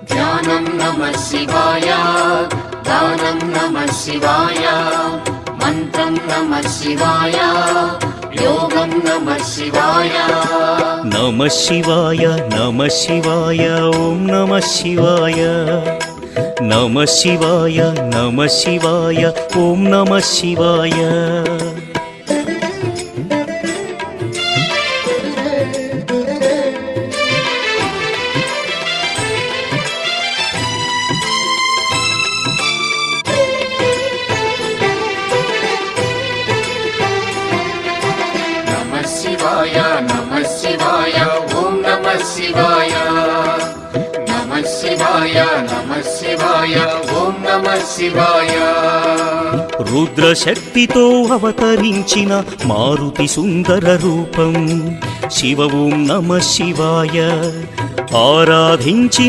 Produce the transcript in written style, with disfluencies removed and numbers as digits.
ధ్యానం నమః శివాయ, గానం నమః శివాయ, మంత్రం నమః శివాయ, యోగం నమః శివాయ. నమః శివాయ నమః శివాయ ఓం నమః శివాయ. నమః శివాయ నమః శివాయ ఓం నమః శివాయ. నమః శివాయ నమః శివాయ ఓం నమః శివాయ. నమః శివాయ నమః శివాయ ఓం నమః శివాయ. రుద్రశక్తితో అవతరించిన మారుతి సుందర రూపం శివ ఓం నమః శివాయ. ఆరాధించిన